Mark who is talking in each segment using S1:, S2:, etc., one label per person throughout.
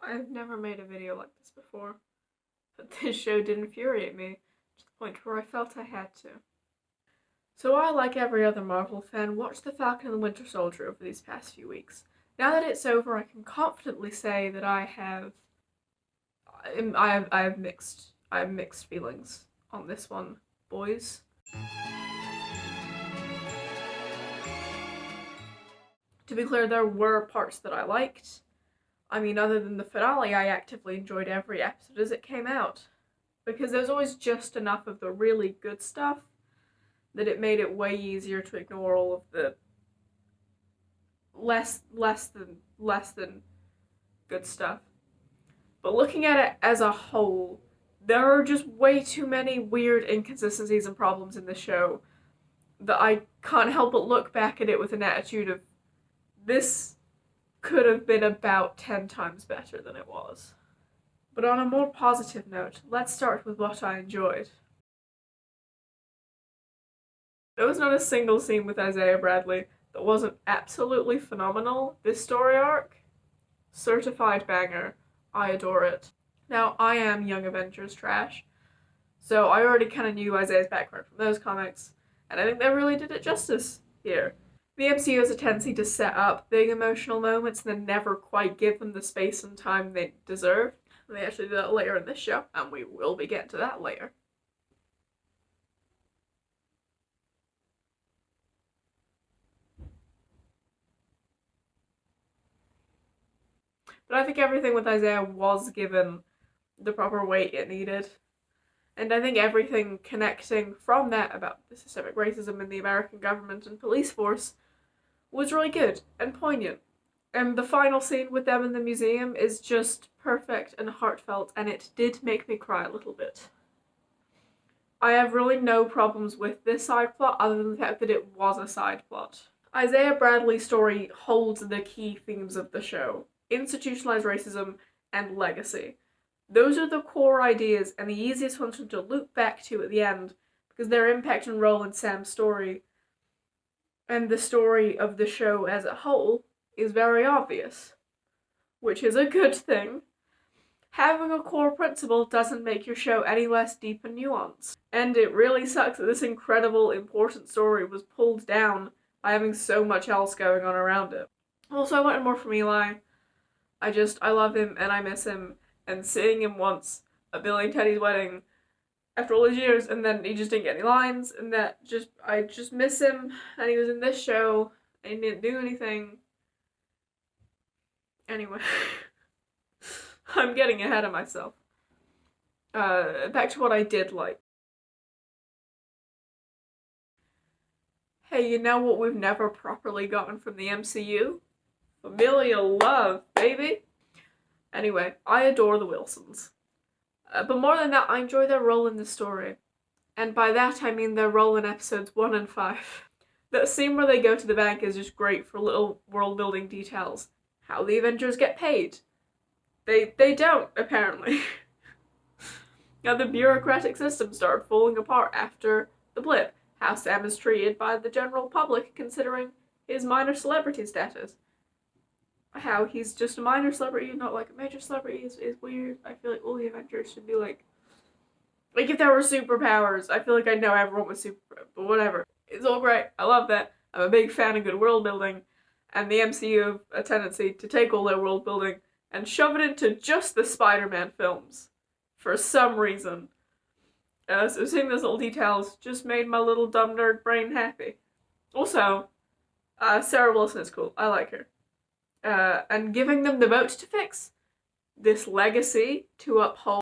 S1: I've never made a video like this before, but this show did infuriate me to the point where I felt I had to. So I, like every other Marvel fan, watched The Falcon and the Winter Soldier over these past few weeks. Now that it's over, I can confidently say that I have mixed feelings on this one, boys. To be clear, there were parts that I liked. I mean, other than the finale, I actively enjoyed every episode as it came out. Because there's always just enough of the really good stuff that it made it way easier to ignore all of the less than good stuff. But looking at it as a whole, there are just way too many weird inconsistencies and problems in the show that I can't help but look back at it with an attitude of, this could have been about 10 times better than it was. But on a more positive note, let's start with what I enjoyed. There was not a single scene with Isaiah Bradley that wasn't absolutely phenomenal. This story arc, certified banger. I adore it. Now, I am Young Avengers trash, so I already kind of knew Isaiah's background from those comics, and I think they really did it justice here. The MCU has a tendency to set up big emotional moments and then never quite give them the space and time they deserve. They actually do that later in this show, and we will be getting to that later. But I think everything with Isaiah was given the proper weight it needed. And I think everything connecting from that about the systemic racism in the American government and police force was really good and poignant. And the final scene with them in the museum is just perfect and heartfelt, and it did make me cry a little bit. I have really no problems with this side plot other than the fact that it was a side plot. Isaiah Bradley's story holds the key themes of the show: institutionalized racism and legacy. Those are the core ideas and the easiest ones to loop back to at the end, because their impact and role in Sam's story and the story of the show as a whole is very obvious, which is a good thing. Having a core principle doesn't make your show any less deep and nuanced, and it really sucks that this incredible, important story was pulled down by having so much else going on around it. Also, I wanted more from Eli. I love him and I miss him, and seeing him once at Billy and Teddy's wedding after all these years, and then he just didn't get any lines, and I just miss him, and he was in this show, and he didn't do anything. Anyway, I'm getting ahead of myself. Back to what I did like. Hey, you know what we've never properly gotten from the MCU? Familial love, baby! Anyway, I adore the Wilsons. But more than that, I enjoy their role in the story. And by that I mean their role in episodes 1 and 5. That scene where they go to the bank is just great for little world-building details. How the Avengers get paid. They don't, apparently. How the bureaucratic system started falling apart after the blip. How Sam is treated by the general public considering his minor celebrity status. How he's just a minor celebrity, not like a major celebrity, is weird. I feel like all the Avengers should be like if there were superpowers, I feel like I know everyone with superpowers, but whatever. It's all great. I love that. I'm a big fan of good world building, and the MCU have a tendency to take all their world building and shove it into just the Spider-Man films for some reason. So seeing those little details just made my little dumb nerd brain happy. Also, Sarah Wilson is cool. I like her. And giving them the boat to fix, this legacy to uphold,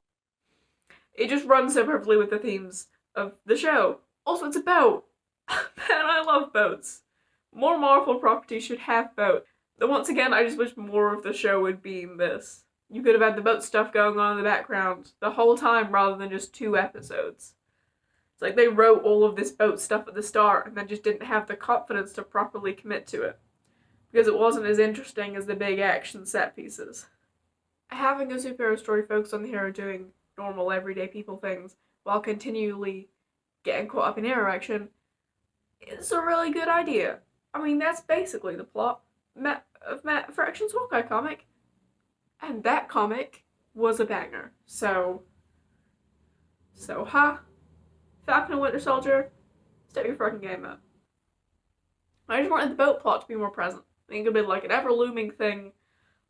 S1: it just runs so perfectly with the themes of the show. Also, it's a boat. Man, I love boats. More Marvel properties should have boats. But once again, I just wish more of the show would be in this. You could have had the boat stuff going on in the background the whole time rather than just 2 episodes. It's like they wrote all of this boat stuff at the start and then just didn't have the confidence to properly commit to it, because it wasn't as interesting as the big action set pieces. Having a superhero story focused on the hero doing normal, everyday people things while continually getting caught up in hero action is a really good idea. I mean, that's basically the plot of Matt Fraction's Hawkeye comic. and that comic was a banger. So Falcon and Winter Soldier, step your fucking game up. I just wanted the boat plot to be more present. I think it could be like an ever-looming thing,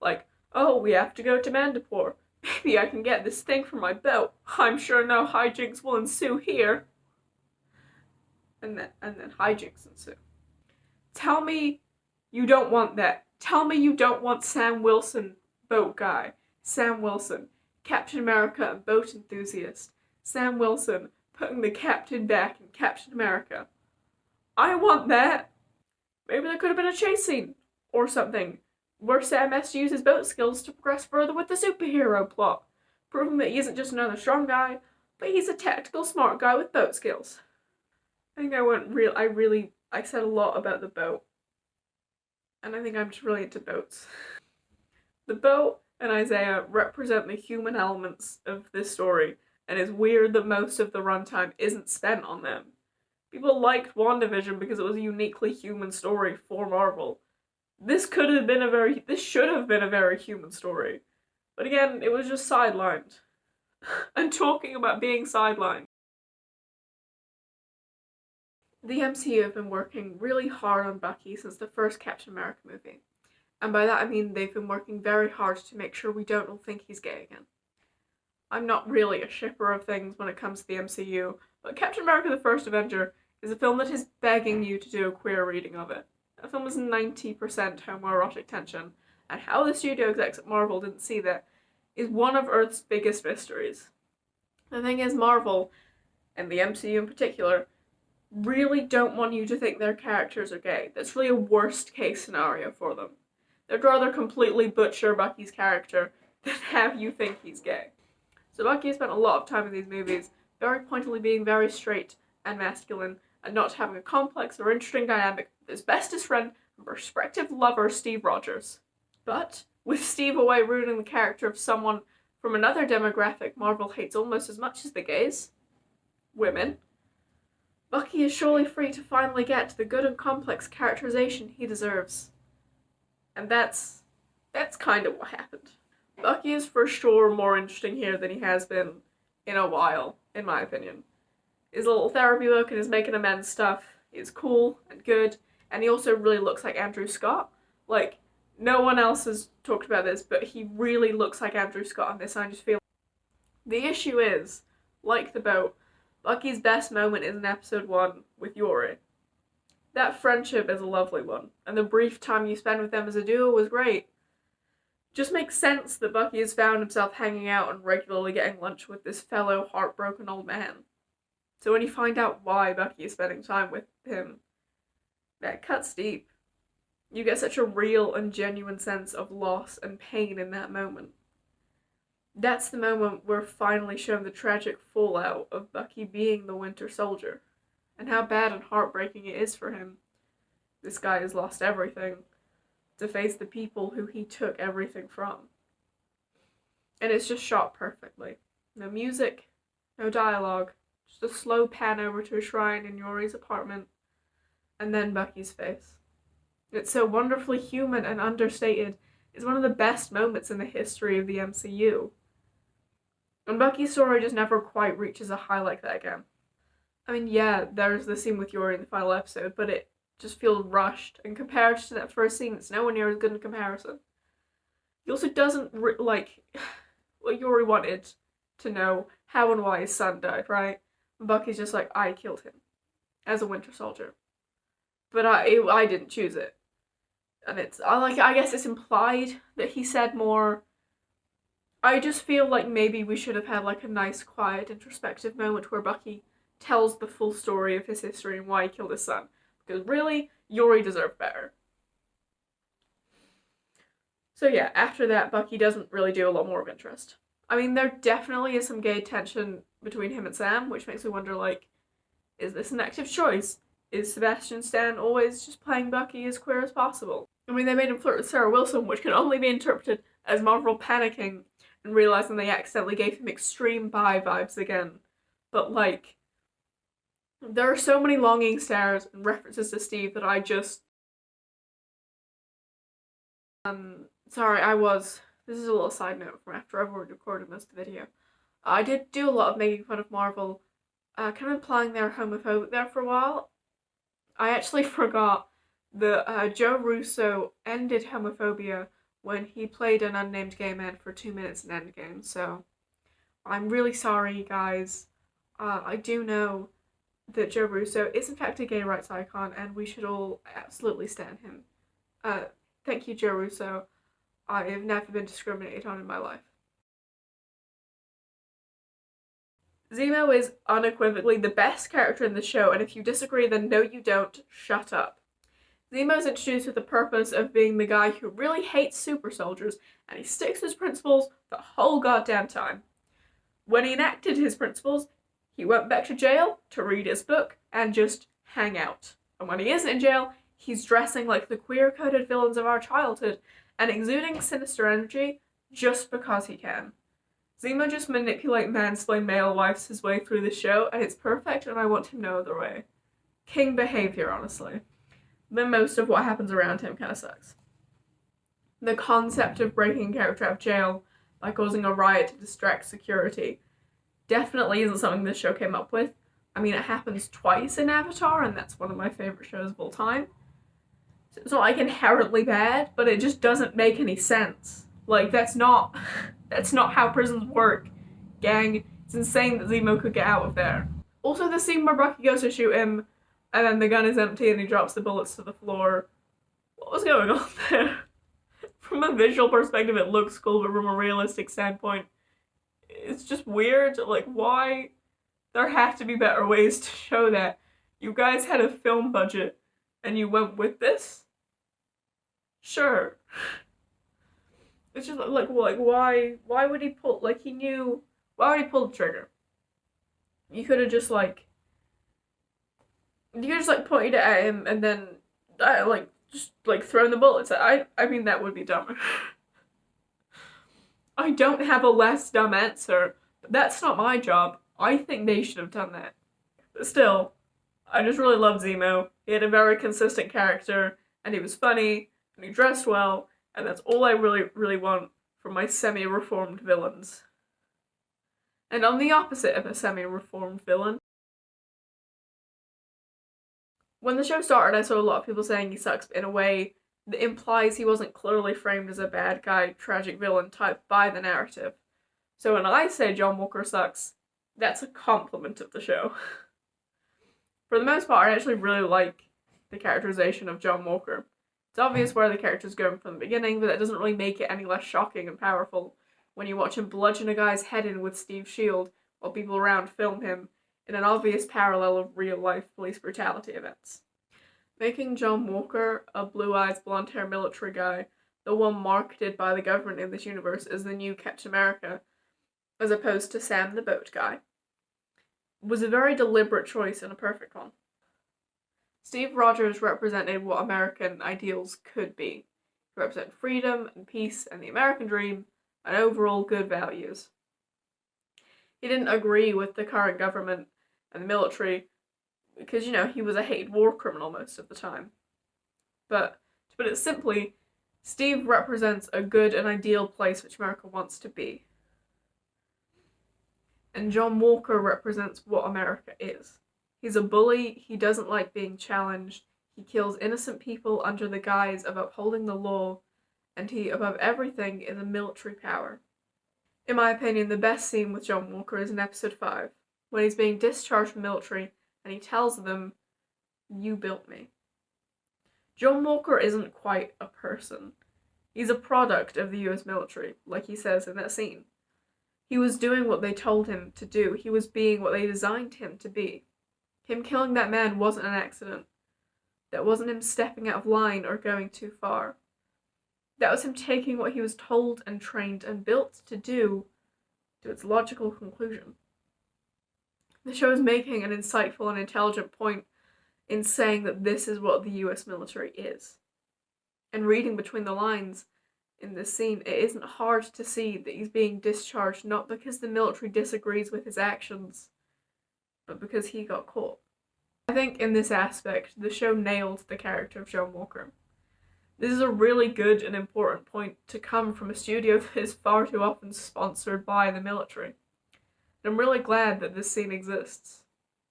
S1: like, oh, we have to go to Mandapore. Maybe I can get this thing from my boat. I'm sure no hijinks will ensue here. And then hijinks ensue. Tell me you don't want that. Tell me you don't want Sam Wilson, boat guy. Sam Wilson, Captain America and boat enthusiast. Sam Wilson, putting the captain back in Captain America. I want that. Maybe there could have been a chase scene or something where Sam has to use his boat skills to progress further with the superhero plot, proving that he isn't just another strong guy, but he's a tactical smart guy with boat skills. I think I said a lot about the boat, and I think I'm just really into boats. The boat and Isaiah represent the human elements of this story, and it's weird that most of the runtime isn't spent on them. People liked WandaVision because it was a uniquely human story for Marvel. This should have been a very human story. But again, it was just sidelined. And talking about being sidelined. The MCU have been working really hard on Bucky since the first Captain America movie. And by that I mean they've been working very hard to make sure we don't all think he's gay again. I'm not really a shipper of things when it comes to the MCU, but Captain America the First Avenger is a film that is begging you to do a queer reading of it. The film is 90% homoerotic tension, and how the studio execs at Marvel didn't see that is one of Earth's biggest mysteries. The thing is, Marvel, and the MCU in particular, really don't want you to think their characters are gay. That's really a worst case scenario for them. They'd rather completely butcher Bucky's character than have you think he's gay. So Bucky has spent a lot of time in these movies very pointedly being very straight and masculine, and not having a complex or interesting dynamic with his bestest friend and prospective lover, Steve Rogers. But, with Steve away ruining the character of someone from another demographic Marvel hates almost as much as the gays, women, Bucky is surely free to finally get the good and complex characterization he deserves. And that's kind of what happened. Bucky is for sure more interesting here than he has been in a while, in my opinion. His little therapy book and his making amends stuff is cool and good, and he also really looks like Andrew Scott. Like, no one else has talked about this, but he really looks like Andrew Scott in this, and I just feel... The issue is, like the boat, Bucky's best moment is in episode 1 with Yori. That friendship is a lovely one, and the brief time you spend with them as a duo was great. Just makes sense that Bucky has found himself hanging out and regularly getting lunch with this fellow heartbroken old man. So when you find out why Bucky is spending time with him, that cuts deep. You get such a real and genuine sense of loss and pain in that moment. That's the moment we're finally shown the tragic fallout of Bucky being the Winter Soldier, and how bad and heartbreaking it is for him. This guy has lost everything to face the people who he took everything from. And it's just shot perfectly. No music, no dialogue, just a slow pan over to a shrine in Yori's apartment, and then Bucky's face. It's so wonderfully human and understated. It's one of the best moments in the history of the MCU. And Bucky's story just never quite reaches a high like that again. I mean, yeah, there's the scene with Yori in the final episode, but it just feels rushed, and compared to that first scene, it's nowhere near as good in comparison. He also doesn't, what Yori wanted to know how and why his son died, right? And Bucky's just like, I killed him as a Winter Soldier. But I didn't choose it. And I guess it's implied that he said more. I just feel like maybe we should have had like a nice, quiet, introspective moment where Bucky tells the full story of his history and why he killed his son. Because really, Yori deserved better. So yeah, after that, Bucky doesn't really do a lot more of interest. I mean, there definitely is some gay tension between him and Sam, which makes me wonder, like, is this an active choice? Is Sebastian Stan always just playing Bucky as queer as possible? I mean, they made him flirt with Sarah Wilson, which can only be interpreted as Marvel panicking and realizing they accidentally gave him extreme bi vibes again. But, like, there are so many longing stares and references to Steve that I just... sorry, I was this is a little side note from after I've already recorded most of the video. I did do a lot of making fun of Marvel, kind of implying they're homophobic there for a while. I actually forgot that Joe Russo ended homophobia when he played an unnamed gay man for 2 minutes in Endgame, so I'm really sorry, guys. I do know that Joe Russo is in fact a gay rights icon, and we should all absolutely stand him. Thank you, Joe Russo. I have never been discriminated on in my life. Zemo is unequivocally the best character in the show, and if you disagree, then no you don't, shut up. Zemo is introduced with the purpose of being the guy who really hates super soldiers, and he sticks to his principles the whole goddamn time. When he enacted his principles, he went back to jail to read his book and just hang out. And when he isn't in jail, he's dressing like the queer-coded villains of our childhood and exuding sinister energy just because he can. Zemo just manipulate mansplain male wives his way through the show, and it's perfect, and I want him no other way. King behavior, honestly. Then most of what happens around him kind of sucks. The concept of breaking a character out of jail by causing a riot to distract security definitely isn't something this show came up with. I mean, it happens twice in Avatar, and that's one of my favorite shows of all time. So it's not like inherently bad, but it just doesn't make any sense. Like, that's not how prisons work, gang. It's insane that Zemo could get out of there. Also, the scene where Bucky goes to shoot him, and then the gun is empty and he drops the bullets to the floor. What was going on there? From a visual perspective, it looks cool, but from a realistic standpoint, it's just weird. Like, why? There have to be better ways to show that. You guys had a film budget, and you went with this? Sure. It's just like why would he pull, like, he knew, why would he pull the trigger? You could have just like pointed it at him and then thrown the bullets. I mean, that would be dumber. I don't have a less dumb answer, but that's not my job. I think they should have done that. But still, I just really love Zemo. He had a very consistent character, and he was funny, and he dressed well, and that's all I really, really want from my semi-reformed villains. And on the opposite of a semi-reformed villain, when the show started, I saw a lot of people saying he sucks in a way that implies he wasn't clearly framed as a bad guy, tragic villain type by the narrative. So when I say John Walker sucks, that's a compliment of the show. For the most part, I actually really like the characterization of John Walker. It's obvious where the character's going from the beginning, but that doesn't really make it any less shocking and powerful when you watch him bludgeon a guy's head in with Steve's shield while people around film him in an obvious parallel of real-life police brutality events. Making John Walker a blue-eyes, blonde-hair military guy, the one marketed by the government in this universe as the new Captain America, as opposed to Sam the boat guy, was a very deliberate choice and a perfect one. Steve Rogers represented what American ideals could be. He represented freedom and peace and the American dream and overall good values. He didn't agree with the current government and the military because, he was a hated war criminal most of the time. But, to put it simply, Steve represents a good and ideal place which America wants to be. And John Walker represents what America is. He's a bully, he doesn't like being challenged, he kills innocent people under the guise of upholding the law, and he, above everything, is a military power. In my opinion, the best scene with John Walker is in episode 5, when he's being discharged from the military, and he tells them, "You built me." John Walker isn't quite a person. He's a product of the US military, like he says in that scene. He was doing what they told him to do. He was being what they designed him to be. Him killing that man wasn't an accident. That wasn't him stepping out of line or going too far. That was him taking what he was told and trained and built to do to its logical conclusion. The show is making an insightful and intelligent point in saying that this is what the US military is. And reading between the lines in this scene, it isn't hard to see that he's being discharged not because the military disagrees with his actions, but because he got caught. I think in this aspect, the show nailed the character of John Walker. This is a really good and important point to come from a studio that is far too often sponsored by the military. And I'm really glad that this scene exists.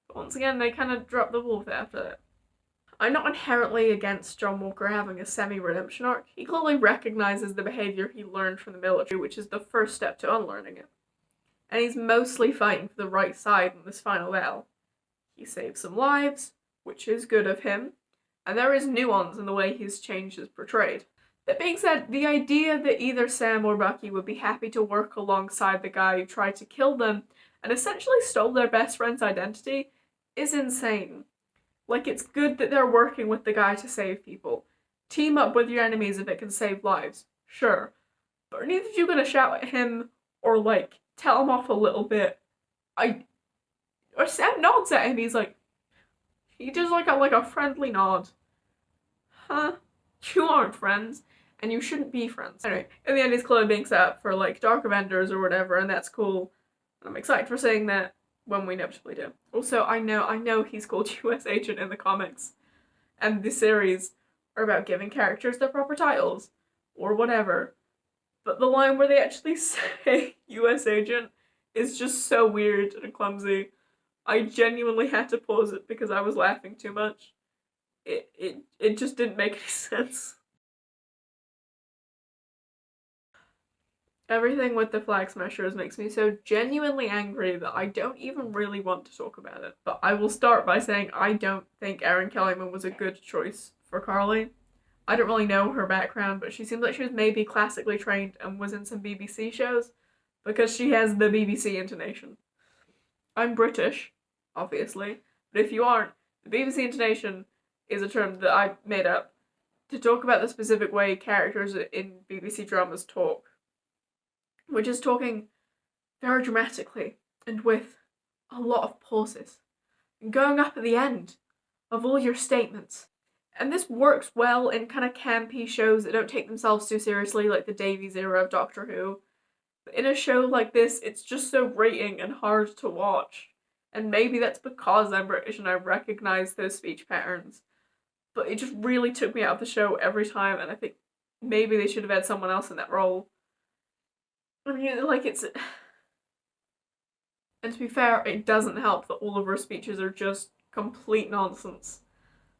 S1: But once again, they kind of drop the ball with it after that. I'm not inherently against John Walker having a semi-redemption arc. He clearly recognizes the behavior he learned from the military, which is the first step to unlearning it. And he's mostly fighting for the right side in this final battle. He saves some lives, which is good of him, and there is nuance in the way his change is portrayed. That being said, the idea that either Sam or Bucky would be happy to work alongside the guy who tried to kill them and essentially stole their best friend's identity is insane. Like, it's good that they're working with the guy to save people. Team up with your enemies if it can save lives, sure. But are neither of you gonna shout at him or, like, tell him off a little bit? Or Sam nods at him, he does like a friendly nod. Huh? You aren't friends, and you shouldn't be friends. Anyway, in the end he's clearly being set up for, like, Dark Avengers or whatever, and that's cool. And I'm excited for seeing that when we inevitably do. Also, I know he's called US Agent in the comics, and the series are about giving characters their proper titles, or whatever. But the line where they actually say US Agent is just so weird and clumsy. I genuinely had to pause it because I was laughing too much. It just didn't make any sense. Everything with the Flag Smashers makes me so genuinely angry that I don't even really want to talk about it. But I will start by saying I don't think Erin Kellyman was a good choice for Carly. I don't really know her background, but she seems like she was maybe classically trained and was in some BBC shows because she has the BBC intonation. I'm British, obviously, but if you aren't, the BBC intonation is a term that I made up to talk about the specific way characters in BBC dramas talk, which is talking very dramatically and with a lot of pauses and going up at the end of all your statements. And this works well in kind of campy shows that don't take themselves too seriously, like the Davies era of Doctor Who. But in a show like this, it's just so grating and hard to watch. And maybe that's because I'm British and I recognize those speech patterns. But it just really took me out of the show every time, and I think maybe they should have had someone else in that role. I mean, like, it's... And to be fair, it doesn't help that all of her speeches are just complete nonsense.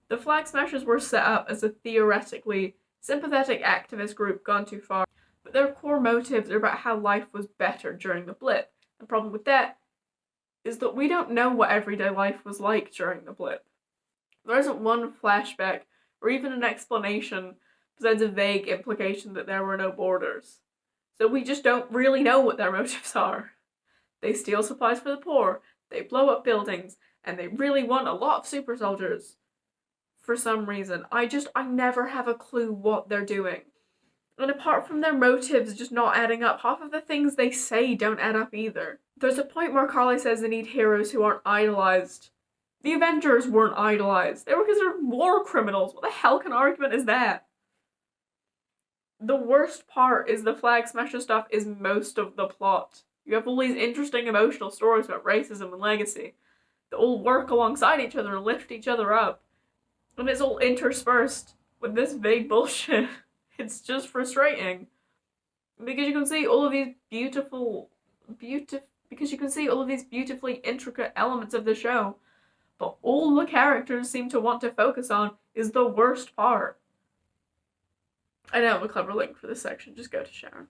S1: The Flag Smashers were set up as a theoretically sympathetic activist group gone too far, but their core motives are about how life was better during the blip. The problem with that is that we don't know what everyday life was like during the blip. There isn't one flashback or even an explanation besides a vague implication that there were no borders. So we just don't really know what their motives are. They steal supplies for the poor, they blow up buildings, and they really want a lot of super soldiers. For some reason. I never have a clue what they're doing. And apart from their motives just not adding up, half of the things they say don't add up either. There's a point where Carly says they need heroes who aren't idolized. The Avengers weren't idolized. They were considered war criminals. What the hell kind of argument is that? The worst part is the Flag Smasher stuff is most of the plot. You have all these interesting emotional stories about racism and legacy that all work alongside each other and lift each other up. And it's all interspersed with this vague bullshit. It's just frustrating. Because you can see all of these beautifully intricate elements of the show, but all the characters seem to want to focus on is the worst part. I know, I have a clever link for this section, just go to Sharon.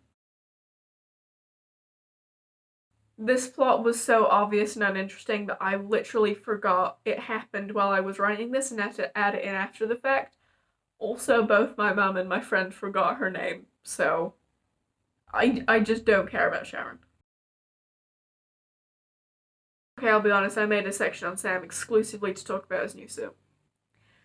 S1: This plot was so obvious and uninteresting that I literally forgot it happened while I was writing this and had to add it in after the fact. Also, both my mum and my friend forgot her name, so I just don't care about Sharon. Okay, I'll be honest, I made a section on Sam exclusively to talk about his new suit.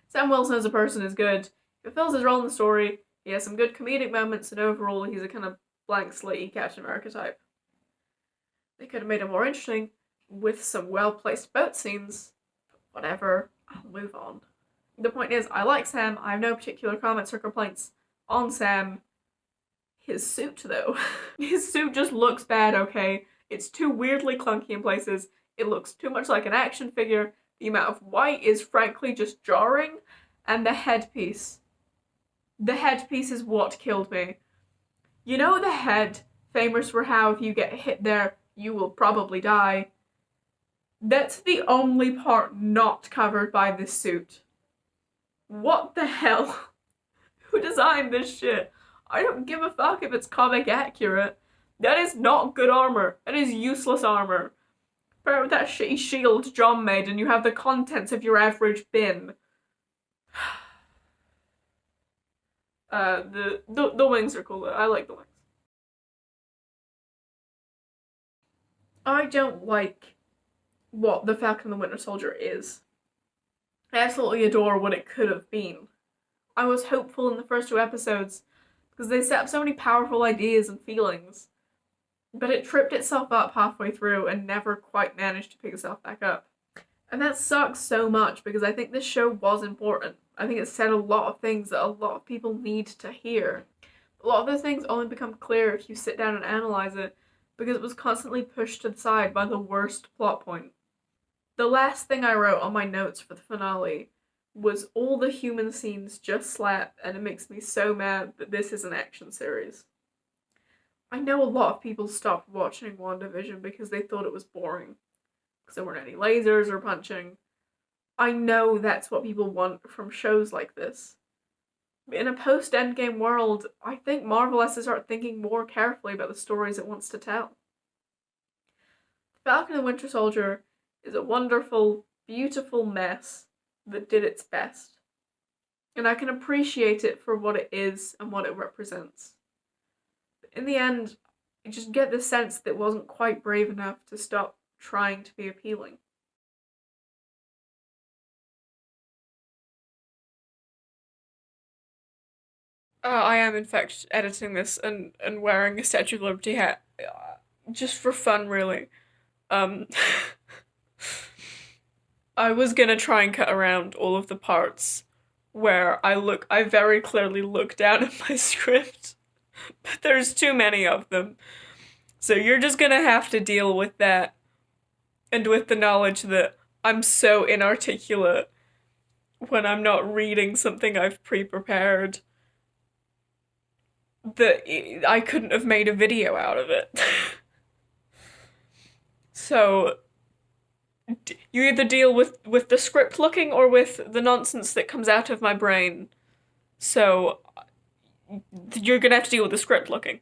S1: Sam Wilson as a person is good. He fulfills his role in the story, he has some good comedic moments, and overall he's a kind of blank slate Captain America type. They could have made it more interesting with some well-placed boat scenes, but whatever, I'll move on. The point is, I like Sam, I have no particular comments or complaints on Sam. His suit, though. His suit just looks bad, okay? It's too weirdly clunky in places, it looks too much like an action figure, the amount of white is frankly just jarring, and the headpiece. The headpiece is what killed me. You know the head, famous for how if you get hit there, you will probably die. That's the only part not covered by this suit. What the hell? Who designed this shit? I don't give a fuck if it's comic accurate. That is not good armor. That is useless armor. Compare it with that shitty shield John made and you have the contents of your average bin. The wings are cool though. I like the wings. I don't like what the Falcon and the Winter Soldier is. I absolutely adore what it could have been. I was hopeful in the first 2 episodes because they set up so many powerful ideas and feelings, but it tripped itself up halfway through and never quite managed to pick itself back up. And that sucks so much because I think this show was important. I think it said a lot of things that a lot of people need to hear. A lot of those things only become clear if you sit down and analyze it because it was constantly pushed to the side by the worst plot point. The last thing I wrote on my notes for the finale was all the human scenes just slap, and it makes me so mad that this is an action series. I know a lot of people stopped watching WandaVision because they thought it was boring, because there weren't any lasers or punching. I know that's what people want from shows like this. In a post-Endgame world, I think Marvel has to start thinking more carefully about the stories it wants to tell. Falcon and Winter Soldier is a wonderful, beautiful mess that did its best. And I can appreciate it for what it is and what it represents. But in the end, I just get the sense that it wasn't quite brave enough to stop trying to be appealing. I am in fact editing this and wearing a Statue of Liberty hat. Just for fun, really. Um, I was gonna try and cut around all of the parts where I very clearly look down at my script, but there's too many of them. So you're just gonna have to deal with that, and with the knowledge that I'm so inarticulate when I'm not reading something I've pre-prepared that I couldn't have made a video out of it. So you either deal with the script looking or with the nonsense that comes out of my brain. So you're gonna have to deal with the script looking.